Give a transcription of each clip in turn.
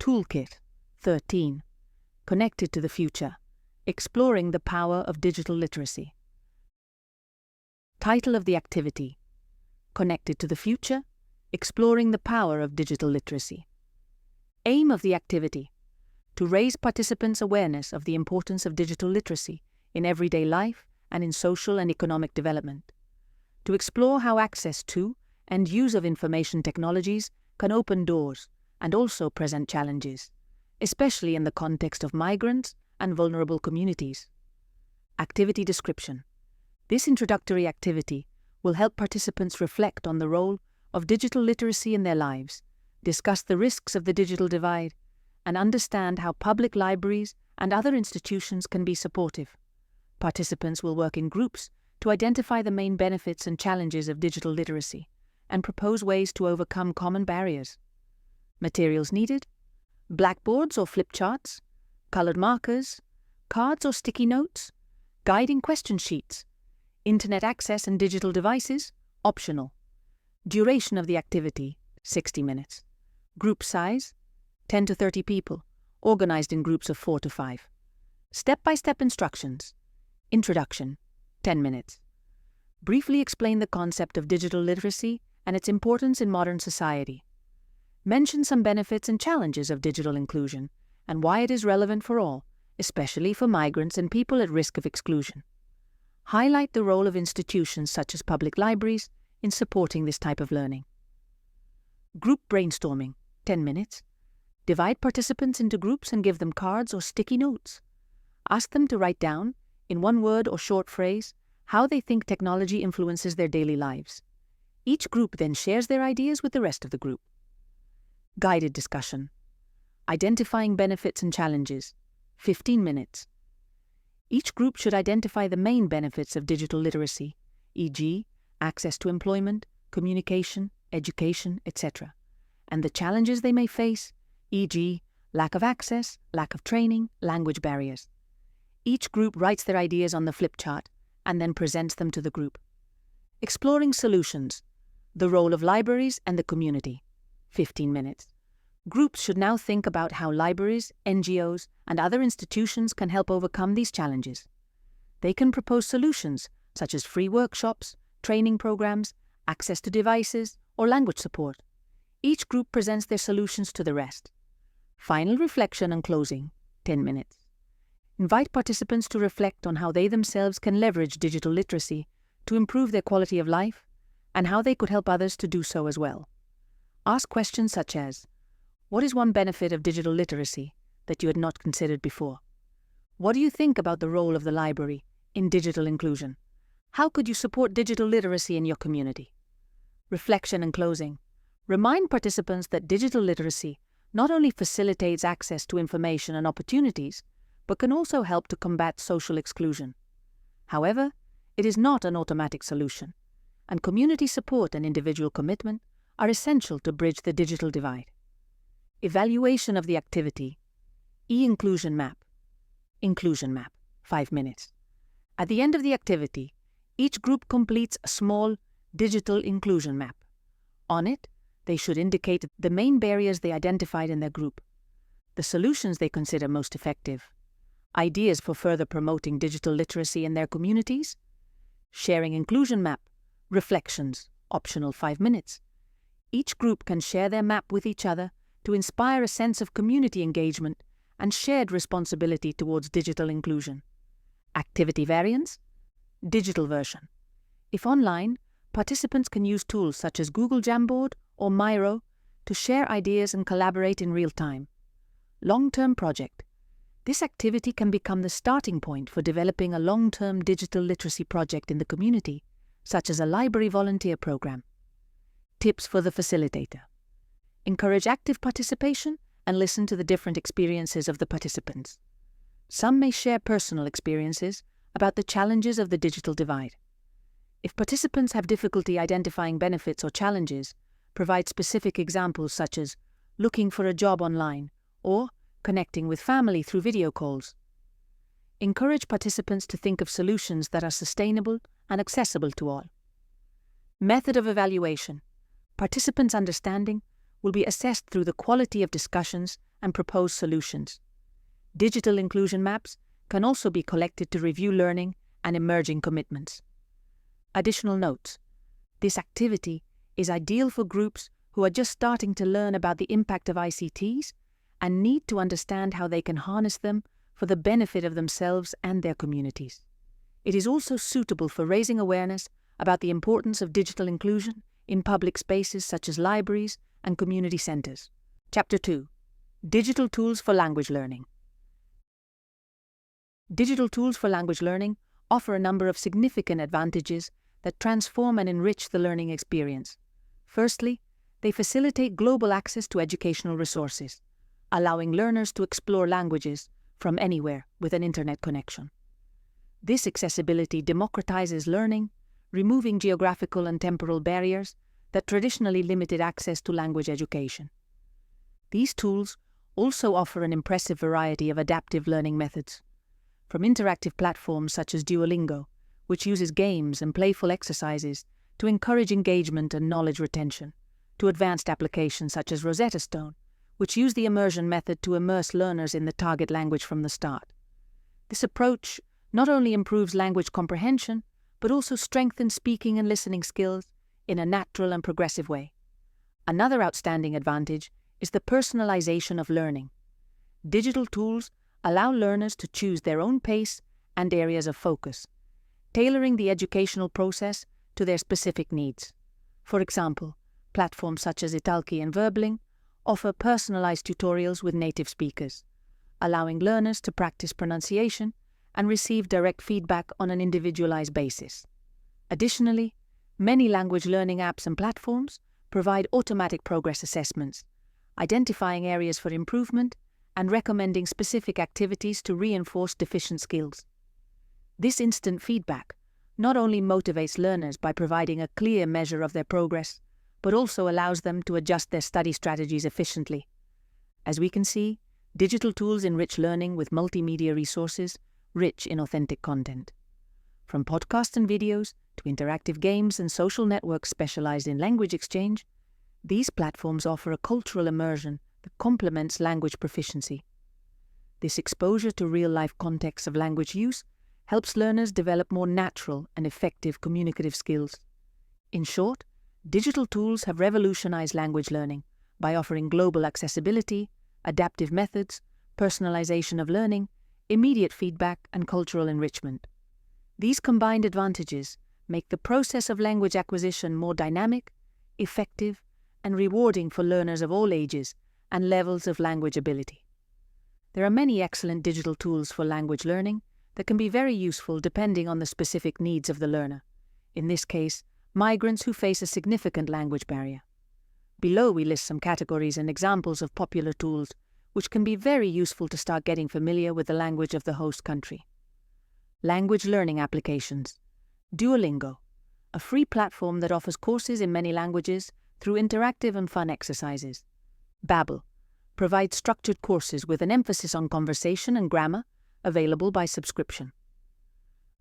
Toolkit 13. Connected to the Future. Exploring the Power of Digital Literacy. Title of the activity: Connected to the Future. Exploring the Power of Digital Literacy. Aim of the activity: to raise participants' awareness of the importance of digital literacy in everyday life and in social and economic development. To explore how access to and use of information technologies can open doors and also present challenges, especially in the context of migrants and vulnerable communities. Activity description: this introductory activity will help participants reflect on the role of digital literacy in their lives, discuss the risks of the digital divide, and understand how public libraries and other institutions can be supportive. Participants will work in groups to identify the main benefits and challenges of digital literacy and propose ways to overcome common barriers. Materials needed: blackboards or flip charts, colored markers, cards or sticky notes, guiding question sheets. Internet access and digital devices, optional. Duration of the activity, 60 minutes. Group size, 10 to 30 people, organized in groups of 4 to 5. Step-by-step instructions. Introduction, 10 minutes. Briefly explain the concept of digital literacy and its importance in modern society. Mention some benefits and challenges of digital inclusion and why it is relevant for all, especially for migrants and people at risk of exclusion. Highlight the role of institutions such as public libraries in supporting this type of learning. Group brainstorming, 10 minutes. Divide participants into groups and give them cards or sticky notes. Ask them to write down, in one word or short phrase, how they think technology influences their daily lives. Each group then shares their ideas with the rest of the group. Guided discussion. Identifying benefits and challenges, 15 minutes. Each group should identify the main benefits of digital literacy, e.g., access to employment, communication, education, etc., and the challenges they may face, e.g., lack of access, lack of training, language barriers. Each group writes their ideas on the flip chart and then presents them to the group. Exploring solutions. The role of libraries and the community, 15 minutes. Groups should now think about how libraries, NGOs, and other institutions can help overcome these challenges. They can propose solutions such as free workshops, training programs, access to devices, or language support. Each group presents their solutions to the rest. Final reflection and closing, 10 minutes. Invite participants to reflect on how they themselves can leverage digital literacy to improve their quality of life and how they could help others to do so as well. Ask questions such as: what is one benefit of digital literacy that you had not considered before? What do you think about the role of the library in digital inclusion? How could you support digital literacy in your community? Reflection and closing. Remind participants that digital literacy not only facilitates access to information and opportunities, but can also help to combat social exclusion. However, it is not an automatic solution, and community support and individual commitment are essential to bridge the digital divide. Evaluation of the activity. E-inclusion map. Inclusion map, 5 minutes. At the end of the activity, each group completes a small digital inclusion map. On it, they should indicate the main barriers they identified in their group, the solutions they consider most effective, ideas for further promoting digital literacy in their communities, sharing inclusion map, reflections, optional 5 minutes. Each group can share their map with each other to inspire a sense of community engagement and shared responsibility towards digital inclusion. Activity variants, digital version. If online, participants can use tools such as Google Jamboard or Miro to share ideas and collaborate in real time. Long-term project. This activity can become the starting point for developing a long-term digital literacy project in the community, such as a library volunteer program. Tips for the facilitator. Encourage active participation and listen to the different experiences of the participants. Some may share personal experiences about the challenges of the digital divide. If participants have difficulty identifying benefits or challenges, provide specific examples such as looking for a job online or connecting with family through video calls. Encourage participants to think of solutions that are sustainable and accessible to all. Method of evaluation. Participants' understanding will be assessed through the quality of discussions and proposed solutions. Digital inclusion maps can also be collected to review learning and emerging commitments. Additional notes: this activity is ideal for groups who are just starting to learn about the impact of ICTs and need to understand how they can harness them for the benefit of themselves and their communities. It is also suitable for raising awareness about the importance of digital inclusion in public spaces such as libraries and community centers. Chapter 2. Digital Tools for Language Learning. Digital tools for language learning offer a number of significant advantages that transform and enrich the learning experience. Firstly, they facilitate global access to educational resources, allowing learners to explore languages from anywhere with an internet connection. This accessibility democratizes learning, removing geographical and temporal barriers that traditionally limited access to language education. These tools also offer an impressive variety of adaptive learning methods, from interactive platforms such as Duolingo, which uses games and playful exercises to encourage engagement and knowledge retention, to advanced applications such as Rosetta Stone, which use the immersion method to immerse learners in the target language from the start. This approach not only improves language comprehension, but also strengthens speaking and listening skills in a natural and progressive way. Another outstanding advantage is the personalization of learning. Digital tools allow learners to choose their own pace and areas of focus, tailoring the educational process to their specific needs. For example, platforms such as Italki and Verbling offer personalized tutorials with native speakers, allowing learners to practice pronunciation and receive direct feedback on an individualized basis. Additionally, many language learning apps and platforms provide automatic progress assessments, identifying areas for improvement and recommending specific activities to reinforce deficient skills. This instant feedback not only motivates learners by providing a clear measure of their progress, but also allows them to adjust their study strategies efficiently. As we can see, digital tools enrich learning with multimedia resources rich in authentic content. From podcasts and videos to interactive games and social networks specialized in language exchange, these platforms offer a cultural immersion that complements language proficiency. This exposure to real-life contexts of language use helps learners develop more natural and effective communicative skills. In short, digital tools have revolutionized language learning by offering global accessibility, adaptive methods, personalization of learning, immediate feedback, and cultural enrichment. These combined advantages make the process of language acquisition more dynamic, effective, and rewarding for learners of all ages and levels of language ability. There are many excellent digital tools for language learning that can be very useful depending on the specific needs of the learner, in this case, migrants who face a significant language barrier. Below we list some categories and examples of popular tools which can be very useful to start getting familiar with the language of the host country. Language learning applications. Duolingo, a free platform that offers courses in many languages through interactive and fun exercises. Babbel provides structured courses with an emphasis on conversation and grammar, available by subscription.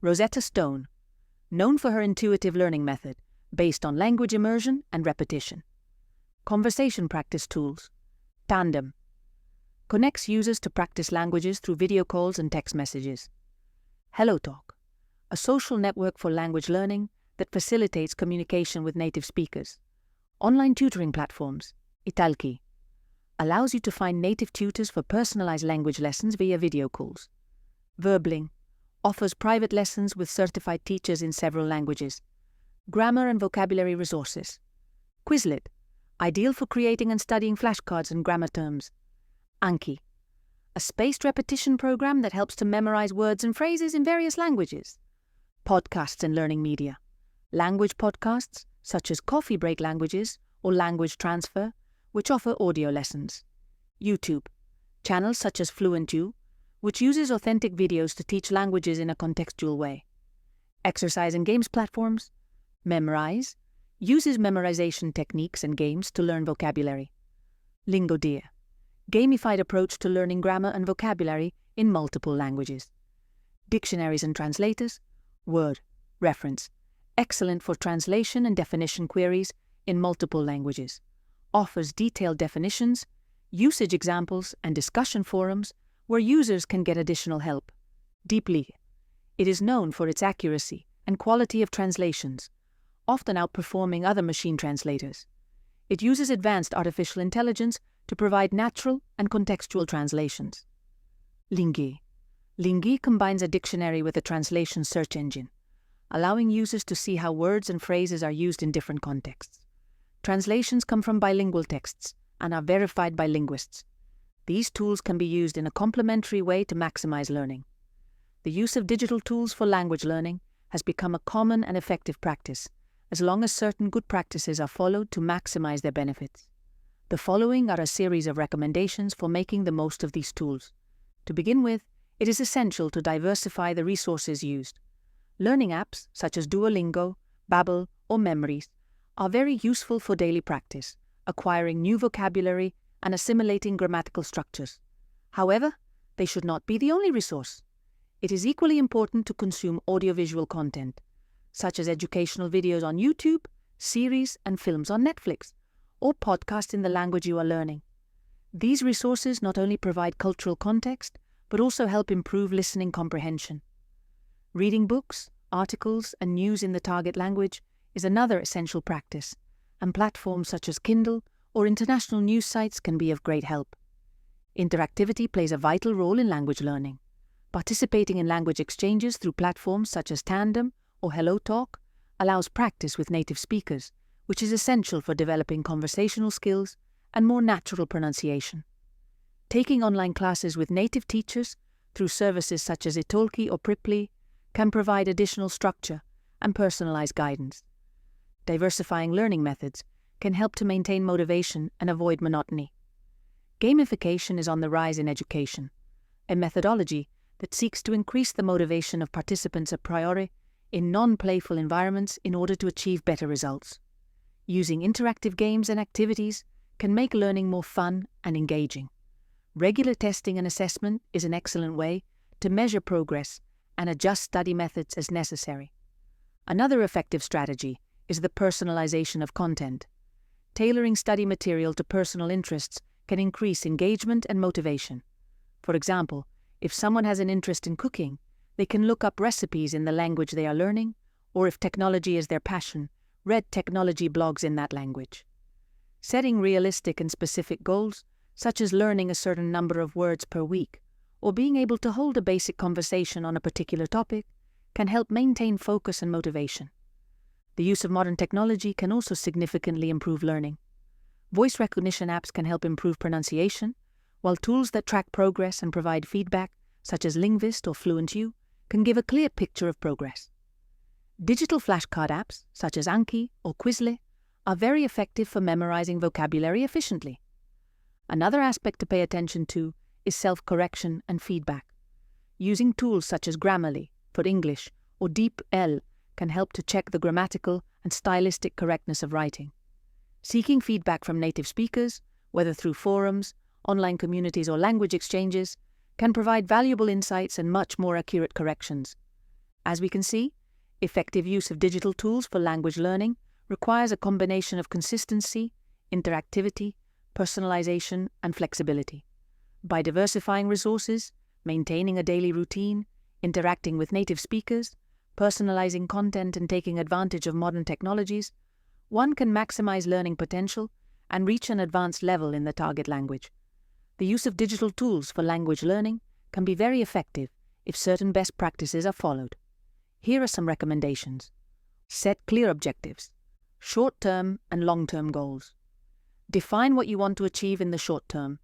Rosetta Stone, known for her intuitive learning method based on language immersion and repetition. Conversation practice tools. Tandem connects users to practice languages through video calls and text messages. HelloTalk, a social network for language learning that facilitates communication with native speakers. Online tutoring platforms. Italki allows you to find native tutors for personalized language lessons via video calls. Verbling offers private lessons with certified teachers in several languages. Grammar and vocabulary resources. Quizlet, ideal for creating and studying flashcards and grammar terms. Anki, a spaced repetition program that helps to memorize words and phrases in various languages. Podcasts and learning media. Language podcasts, such as Coffee Break Languages or Language Transfer, which offer audio lessons. YouTube, channels such as FluentU, which uses authentic videos to teach languages in a contextual way. Exercise and games platforms. Memrise uses memorization techniques and games to learn vocabulary. Lingodeer, gamified approach to learning grammar and vocabulary in multiple languages. Dictionaries and translators. Word, reference, excellent for translation and definition queries in multiple languages. offers detailed definitions, usage examples, and discussion forums where users can get additional help. Deeply, it is known for its accuracy and quality of translations, often outperforming other machine translators. It uses advanced artificial intelligence to provide natural and contextual translations. Lingui. Lingui combines a dictionary with a translation search engine, allowing users to see how words and phrases are used in different contexts. Translations come from bilingual texts and are verified by linguists. These tools can be used in a complementary way to maximize learning. The use of digital tools for language learning has become a common and effective practice, as long as certain good practices are followed to maximize their benefits. The following are a series of recommendations for making the most of these tools. To begin with, it is essential to diversify the resources used. Learning apps such as Duolingo, Babbel, or Memories are very useful for daily practice, acquiring new vocabulary and assimilating grammatical structures. However, they should not be the only resource. It is equally important to consume audiovisual content, such as educational videos on YouTube, series and films on Netflix, or podcasts in the language you are learning. These resources not only provide cultural context, but also help improve listening comprehension. Reading books, articles, and news in the target language is another essential practice, and platforms such as Kindle or international news sites can be of great help. Interactivity plays a vital role in language learning. Participating in language exchanges through platforms such as Tandem or HelloTalk allows practice with native speakers, which is essential for developing conversational skills and more natural pronunciation. Taking online classes with native teachers through services such as Italki or Priply can provide additional structure and personalized guidance. Diversifying learning methods can help to maintain motivation and avoid monotony. Gamification is on the rise in education, a methodology that seeks to increase the motivation of participants a priori in non-playful environments in order to achieve better results. Using interactive games and activities can make learning more fun and engaging. Regular testing and assessment is an excellent way to measure progress and adjust study methods as necessary. Another effective strategy is the personalization of content. Tailoring study material to personal interests can increase engagement and motivation. For example, if someone has an interest in cooking, they can look up recipes in the language they are learning, or if technology is their passion, read technology blogs in that language. Setting realistic and specific goals, such as learning a certain number of words per week, or being able to hold a basic conversation on a particular topic, can help maintain focus and motivation. The use of modern technology can also significantly improve learning. Voice recognition apps can help improve pronunciation, while tools that track progress and provide feedback, such as Linguist or FluentU, can give a clear picture of progress. Digital flashcard apps, such as Anki or Quizlet, are very effective for memorizing vocabulary efficiently. Another aspect to pay attention to is self-correction and feedback. Using tools such as Grammarly for English or DeepL can help to check the grammatical and stylistic correctness of writing. Seeking feedback from native speakers, whether through forums, online communities or language exchanges, can provide valuable insights and much more accurate corrections. As we can see, effective use of digital tools for language learning requires a combination of consistency, interactivity, personalization, and flexibility. By diversifying resources, maintaining a daily routine, interacting with native speakers, personalizing content, and taking advantage of modern technologies, one can maximize learning potential and reach an advanced level in the target language. The use of digital tools for language learning can be very effective if certain best practices are followed. Here are some recommendations. Set clear objectives, short-term and long-term goals. Define what you want to achieve in the short term,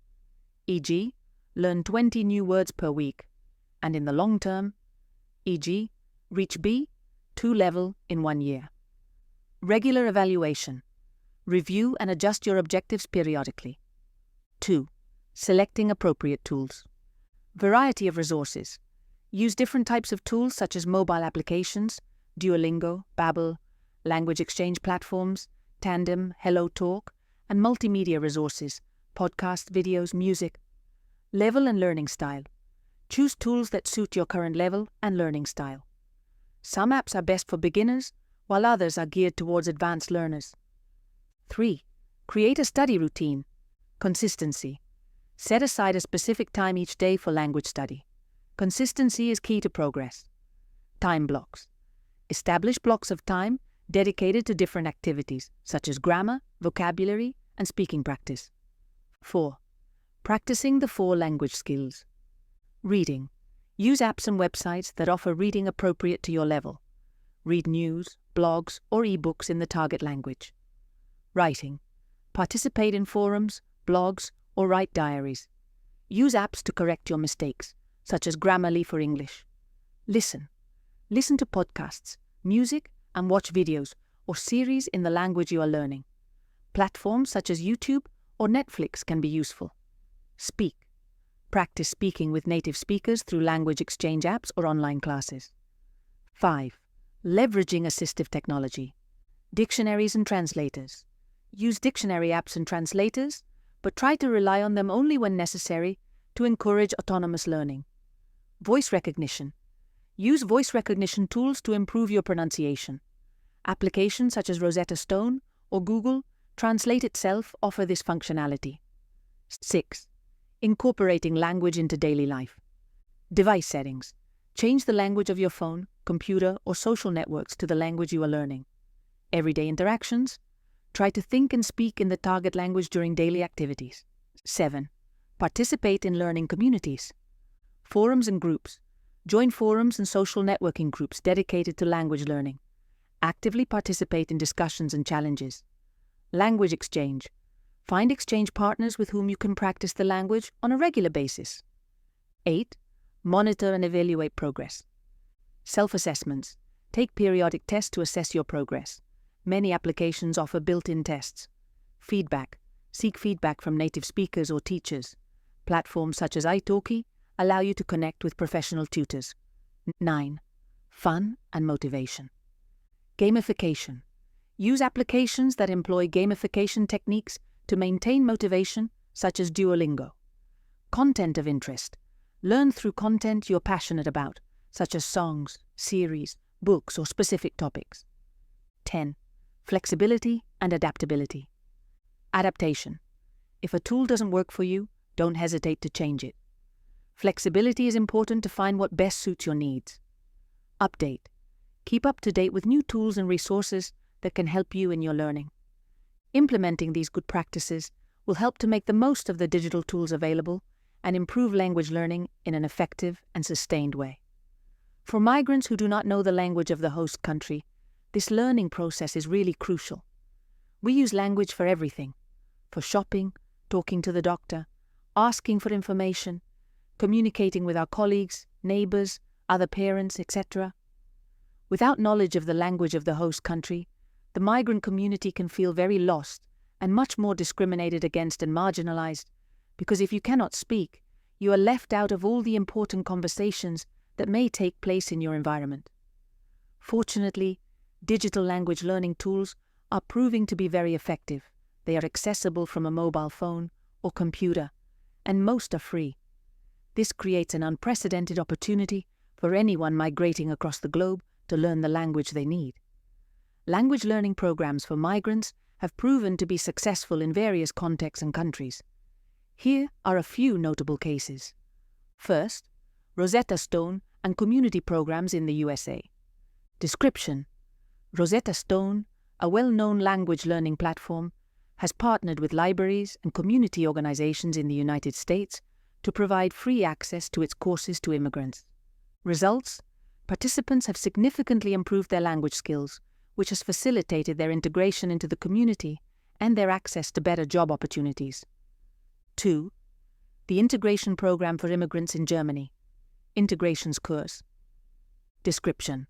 e.g., learn 20 new words per week, and in the long term, e.g., reach B2 level in 1 year. Regular evaluation. Review and adjust your objectives periodically. 2. Selecting appropriate tools. Variety of resources. Use different types of tools such as mobile applications, Duolingo, Babbel, language exchange platforms, Tandem, HelloTalk, and multimedia resources, podcasts, videos, music. Level and learning style. Choose tools that suit your current level and learning style. Some apps are best for beginners, while others are geared towards advanced learners. 3. Create a study routine. Consistency. Set aside a specific time each day for language study. Consistency is key to progress. Time blocks. Establish blocks of time dedicated to different activities, such as grammar, vocabulary, and speaking practice. 4. Practicing the 4 language skills. Reading. Use apps and websites that offer reading appropriate to your level. Read news, blogs, or ebooks in the target language. Writing. Participate in forums, blogs, or write diaries. Use apps to correct your mistakes, such as Grammarly for English. Listen. Listen to podcasts, music, and watch videos or series in the language you are learning. Platforms such as YouTube or Netflix can be useful. Speak. Practice speaking with native speakers through language exchange apps or online classes. 5. Leveraging assistive technology. Dictionaries and translators. Use dictionary apps and translators, but try to rely on them only when necessary to encourage autonomous learning. Voice recognition. Use voice recognition tools to improve your pronunciation. Applications such as Rosetta Stone or Google Translate itself offer this functionality. 6. Incorporating language into daily life. Device settings. Change the language of your phone, computer, or social networks to the language you are learning. Everyday interactions. Try to think and speak in the target language during daily activities. 7. Participate in learning communities. Forums and groups. Join forums and social networking groups dedicated to language learning. Actively participate in discussions and challenges. Language exchange. Find exchange partners with whom you can practice the language on a regular basis. 8. Monitor and evaluate progress. Self-assessments. Take periodic tests to assess your progress. Many applications offer built-in tests. Feedback. Seek feedback from native speakers or teachers. Platforms such as italki allow you to connect with professional tutors. 9. Fun and motivation. Gamification. Use applications that employ gamification techniques to maintain motivation, such as Duolingo. Content of interest. Learn through content you're passionate about, such as songs, series, books, or specific topics. 10. Flexibility and adaptability. Adaptation. If a tool doesn't work for you, don't hesitate to change it. Flexibility is important to find what best suits your needs. Update. Keep up to date with new tools and resources that can help you in your learning. Implementing these good practices will help to make the most of the digital tools available and improve language learning in an effective and sustained way. For migrants who do not know the language of the host country, this learning process is really crucial. We use language for everything: for shopping, talking to the doctor, asking for information, communicating with our colleagues, neighbors, other parents, etc. Without knowledge of the language of the host country, the migrant community can feel very lost and much more discriminated against and marginalized, because if you cannot speak, you are left out of all the important conversations that may take place in your environment. Fortunately, digital language learning tools are proving to be very effective. They are accessible from a mobile phone or computer, and most are free. This creates an unprecedented opportunity for anyone migrating across the globe to learn the language they need. Language learning programs for migrants have proven to be successful in various contexts and countries. Here are a few notable cases. First, Rosetta Stone and community programs in the USA. Description: Rosetta Stone, a well-known language learning platform, has partnered with libraries and community organizations in the United States to provide free access to its courses to immigrants. Results: participants have significantly improved their language skills, which has facilitated their integration into the community and their access to better job opportunities. 2. The Integration Program for Immigrants in Germany. Integrationskurs. Description: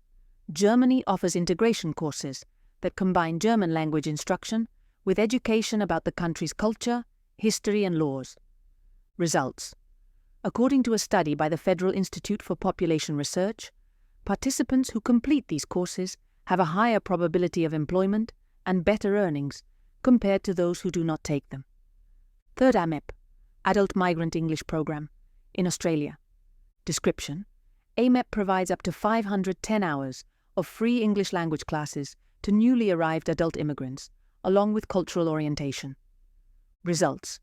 Germany offers integration courses that combine German language instruction with education about the country's culture, history, and laws. Results: according to a study by the Federal Institute for Population Research, participants who complete these courses have a higher probability of employment and better earnings compared to those who do not take them. Third AMEP, Adult Migrant English Program, in Australia. Description: AMEP provides up to 510 hours of free English language classes to newly arrived adult immigrants, along with cultural orientation. Results.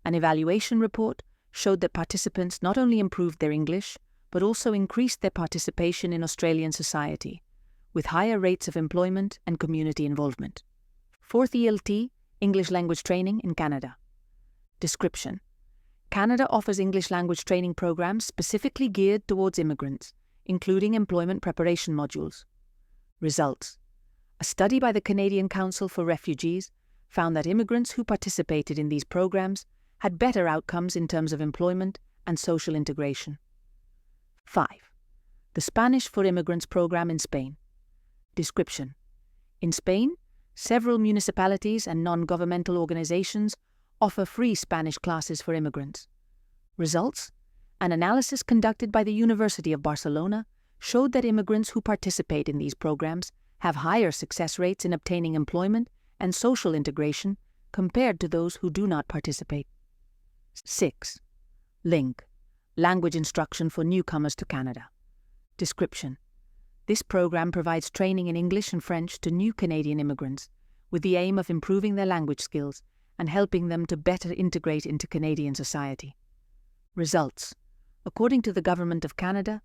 An evaluation report showed that participants not only improved their English, but also increased their participation in Australian society, with higher rates of employment and community involvement. Fourth ELT, English language training in Canada. Description. Canada offers English language training programs specifically geared towards immigrants, including employment preparation modules. Results. A study by the Canadian Council for Refugees found that immigrants who participated in these programs had better outcomes in terms of employment and social integration. 5. The Spanish for Immigrants program in Spain. Description. In Spain, several municipalities and non-governmental organizations offer free Spanish classes for immigrants. Results. An analysis conducted by the University of Barcelona showed that immigrants who participate in these programs have higher success rates in obtaining employment and social integration compared to those who do not participate. 6. LINK. Language instruction for newcomers to Canada. Description. This program provides training in English and French to new Canadian immigrants, with the aim of improving their language skills and helping them to better integrate into Canadian society. Results. According to the Government of Canada,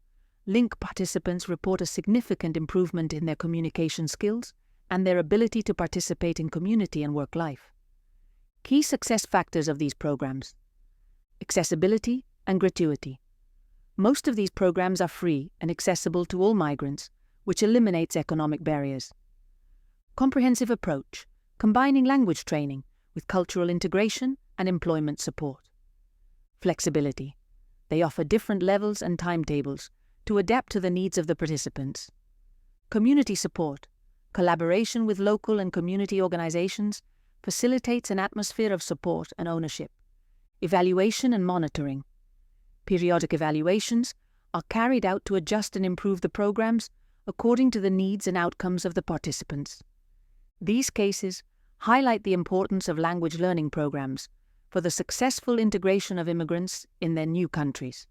LINK participants report a significant improvement in their communication skills and their ability to participate in community and work life. Key success factors of these programs. Accessibility and gratuity. Most of these programs are free and accessible to all migrants, which eliminates economic barriers. Comprehensive approach, combining language training with cultural integration and employment support. Flexibility. They offer different levels and timetables to adapt to the needs of the participants. Community support. Collaboration with local and community organizations facilitates an atmosphere of support and ownership. Evaluation and monitoring. Periodic evaluations are carried out to adjust and improve the programs according to the needs and outcomes of the participants. These cases highlight the importance of language learning programs for the successful integration of immigrants in their new countries.